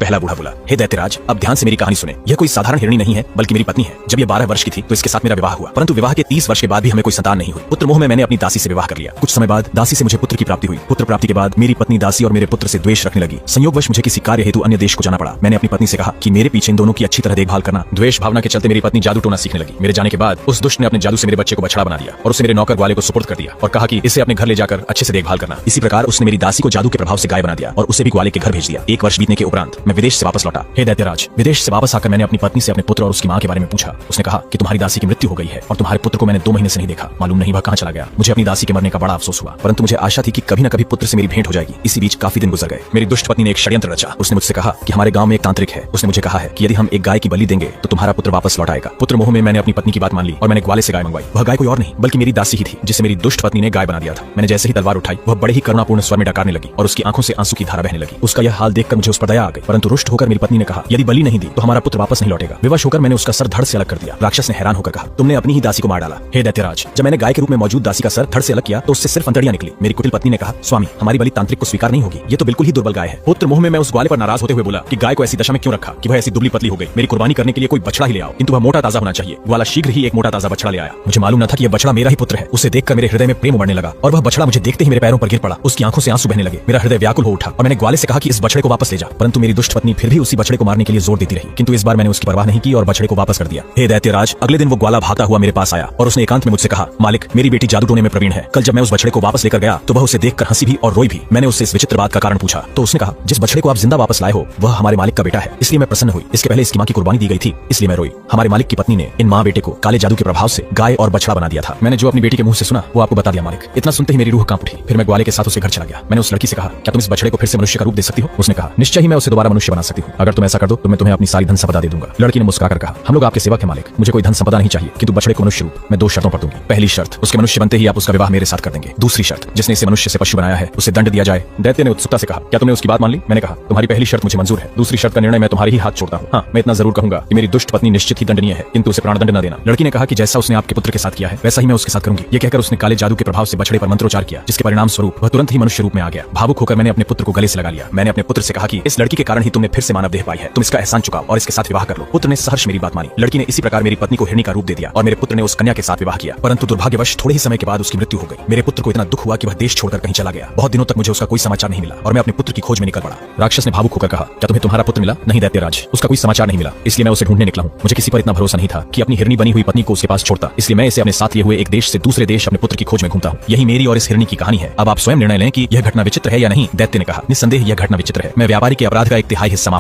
पहला बूढ़ा बोला, हे दैत्यराज, अब ध्यान से मेरी कहानी सुने। यह कोई साधारण हिरणी नहीं है, बल्कि मेरी पत्नी है। जब ये 12 वर्ष की थी तो इसके साथ मेरा विवाह हुआ, परंतु विवाह के 30 वर्ष के बाद भी हमें कोई संतान नहीं हुई। पुत्र मोह में मैंने अपनी दासी से विवाह कर लिया। कुछ समय बाद दासी से मुझे पुत्र की प्राप्ति हुई। पुत्र प्राप्ति के बाद मेरी पत्नी दासी और मेरे पुत्र से द्वेष रखने लगी। संयोगवश मुझे किसी कार्य हेतु अन्य देश को जाना पड़ा। मैंने अपनी पत्नी से कहा कि मेरे पीछे इन दोनों की अच्छी तरह देखभाल करना। द्वेष भावना के चलते मेरी पत्नी जादू टोना सीखने लगी। मेरे जाने के बाद उस दुष्ट ने अपने जादू से मेरे बच्चे को बछड़ा बना दिया और उसे मेरे नौकर ग्वाले को सुपुर्द कर दिया और कहा कि इसे अपने घर ले जाकर अच्छे से देखभाल करना। इसी प्रकार उसने मेरी दासी को जादू के प्रभाव से गाय बना दिया और उसे भी ग्वाले के घर भेज दिया। 1 वर्ष बीतने के उपरांत मैं विदेश से वापस लौटा। हे दैत्यराज, विदेश से वापस आकर मैंने अपनी पत्नी से अपने पुत्र और उसकी मां के बारे में पूछा। उसने कहा कि तुम्हारी दासी की मृत्यु हो गई है और तुम्हारे पुत्र को मैंने 2 महीने से नहीं देखा। मालूम नहीं वह कहां चला गया। मुझे अपनी दासी के मरने का बड़ा अफसोस हुआ, परंतु मुझे आशा थी कि कभी न कभी पुत्र से मेरी भेंट हो जाएगी। इसी बीच काफी दिन गुजर गए। मेरी दुष्ट पत्नी ने एक षड्यंत्र रचा। उसने मुझसे कहा कि हमारे गांव में एक तांत्रिक है। उसने मुझे कहा है कि यदि हम एक गाय की बलि देंगे तो तुम्हारा पुत्र वापस लौट आएगा। पुत्र मोह में मैंने अपनी पत्नी की बात मान ली और मैंने ग्वाले से गाय मंगवाई। वह गाय कोई और नहीं बल्कि मेरी दासी ही थी, जिसे मेरी दुष्ट पत्नी ने गाय बना दिया था। मैंने जैसे ही तलवार उठाई, वह बड़े ही करुणापूर्ण स्वर में डकारने लगी और उसकी आंखों से आंसू की धारा बहने लगी। उसका यह हाल देखकर मुझे उस पर दया आ गई, परंतु रुष्ट होकर मेरी पत्नी ने कहा, यदि बलि नहीं दी तो हमारा पुत्र वापस नहीं लौटेगा। विवश होकर मैंने उसका सर धड़ से अलग कर दिया। राक्षस ने हैरान होकर कहा, तुमने अपनी ही दासी को मार डाला। हे दैत्यराज, जब मैंने गाय के रूप में मौजूद दासी का सर धड़ से अलग किया तो उससे सिर्फ अंतड़ियां निकली। मेरी कुटिल पत्नी ने कहा, स्वामी, हमारी बलि तांत्रिक को स्वीकार नहीं होगी। ये तो बिल्कुल ही दुर्बल गाय है। पुत्र मोह में मैं उस ग्वाले पर नाराज होते हुए बोला कि गाय को ऐसी दशा में क्यों रखा कि वह ऐसी दुबली पतली हो गई। मेरी कुर्बानी करने के लिए कोई बछड़ा ही ले आओ, किंतु वह मोटा ताजा होना चाहिए। ग्वाला शीघ्र ही एक मोटा ताजा बछड़ा ले आया। मुझे मालूम न था कि यह बछड़ा मेरा ही पुत्र है। उसे देखकर मेरे हृदय में प्रेम उमड़ने लगा और वह बछड़ा मुझे देखते ही मेरे पैरों पर गिर पड़ा। उसकी आंखों से आंसू बहने लगे। मेरा हृदय व्याकुल हो उठा और मैंने ग्वाले से कहा कि इस बछड़े को वापस ले जा, परंतु मेरी दुष्ट पत्नी फिर भी उसी बछड़े को मारने के लिए जोर देती रही। किंतु इस बार मैंने उसकी परवाह नहीं की और बछड़े को वापस कर दिया। हे दैत्यराज, अगले दिन वो ग्वाला भागता हुआ मेरे पास आया और उसने एकांत में मुझसे कहा, मालिक, मेरी बेटी जादू टोने में प्रवीण है। कल जब मैं उस बछड़े को वापस लेकर गया तो वह उसे देखकर हंसी भी और रोई भी। मैंने उससे इस विचित्र बात का कारण पूछा तो उसने कहा, जिस बछड़े को आप जिंदा वापस लाए हो वह हमारे मालिक का बेटा है, इसलिए मैं प्रसन्न हुई। इसके पहले इसकी मां की कुर्बानी दी गई थी, इसलिए मैं रोई। हमारे मालिक की पत्नी ने इन मां बेटे को काले जादू के प्रभाव से गाय और बछड़ा बना दिया था। मैंने जो अपनी बेटी के मुंह से सुना वो आपको बता दिया मालिक। इतना सुनते ही मेरी रूह कांप उठी। फिर मैं ग्वाले के साथ उसे घर चला गया। मैंने उस लड़की से कहा, क्या तुम इस बछड़े को फिर से मनुष्य का रूप दे सकती हो? उसने कहा, निश्चय ही मैं उसे दोबारा मनुष्य बना सकती हूँ। अगर तुम ऐसा कर दो तो मैं तुम्हें अपनी सारी धन संपदा दे दूंगा। लड़की ने मुस्कुराकर कहा, हम लोग आपके सेवक हैं मालिक, मुझे कोई धन संपदा नहीं चाहिए, किंतु बछड़े को मनुष्य रूप मैं 2 शर्तों पर दूंगी। पहली शर्त, उसके मनुष्य बनते ही आप उसका विवाह मेरे साथ कर देंगे। दूसरी शर्त, जिसने इसे मनुष्य से पशु बनाया है उसे दंड दिया जाए। दैत्य ने उत्सुकता से कहा, क्या तुमने उसकी बात मान ली? मैंने कहा, तुम्हारी पहली शर्त मुझे मंजूर है, दूसरी शर्त का निर्णय मैं तुम्हारे ही हाथ छोड़ता हूँ। हाँ, मैं इतना जरूर कहूंगा कि मेरी दुष्ट पत्नी निश्चित ही दंडनीय है, किंतु उसे प्राणदंड न देना। लड़की ने कहा कि जैसा उसने आपके पुत्र के साथ किया है वैसा ही मैं उसके साथ करूंगी। ये कहकर उसने काले जादू के प्रभाव से बछड़े पर मंत्रोच्चार किया, जिसके परिणाम स्वरूप वह तुरंत ही मनुष्य रूप में आ गया। भावुक होकर मैंने अपने पुत्र को गले से लगा लिया। मैंने अपने पुत्र से कहा कि इस लड़की के कारण ही तुमने फिर से मानव देह पाई है, तुम इसका एहसान चुकाओ और इसके साथ विवाह कर लो। पुत्र ने सहर्ष मेरी बात मानी। लड़की ने इसी प्रकार मेरी पत्नी को हिरणी का रूप दे दिया और मेरे पुत्र ने उस कन्या के साथ विवाह किया, परंतु दुर्भाग्यवश थोड़े ही समय के बाद उसकी मृत्यु हो गई। मेरे पुत्र को इतना दुख हुआ कि वह देश छोड़कर कहीं चला गया। बहुत दिनों तक मुझे उसका कोई समाचार नहीं मिला और मैं अपने पुत्र की खोज में निकल पड़ा। राक्षस ने भावुक होकर कहा, क्या तुम्हें तुम्हारा पुत्र मिला? नहीं दैत्यराज, उसका कोई समाचार नहीं मिला, इसलिए मैं उसे ढूंढने निकला हूँ। मुझे किसी पर इतना भरोसा नहीं था कि अपनी हिरणी बनी हुई पत्नी को उसके पास छोड़ता, इसलिए मैं इसे अपने साथ लिए हुए एक देश से दूसरे देश अपने पुत्र की खोज में घूमता हूँ। यही मेरी और इस हिरणी की कहानी है। अब आप स्वयं निर्णय लें कि यह घटना विचित्र है या नहीं। दैत्य ने कहा, निस्संदेह यह घटना विचित्र है। मैं व्यापारी के अपराध का एक तिहाई हिस्सा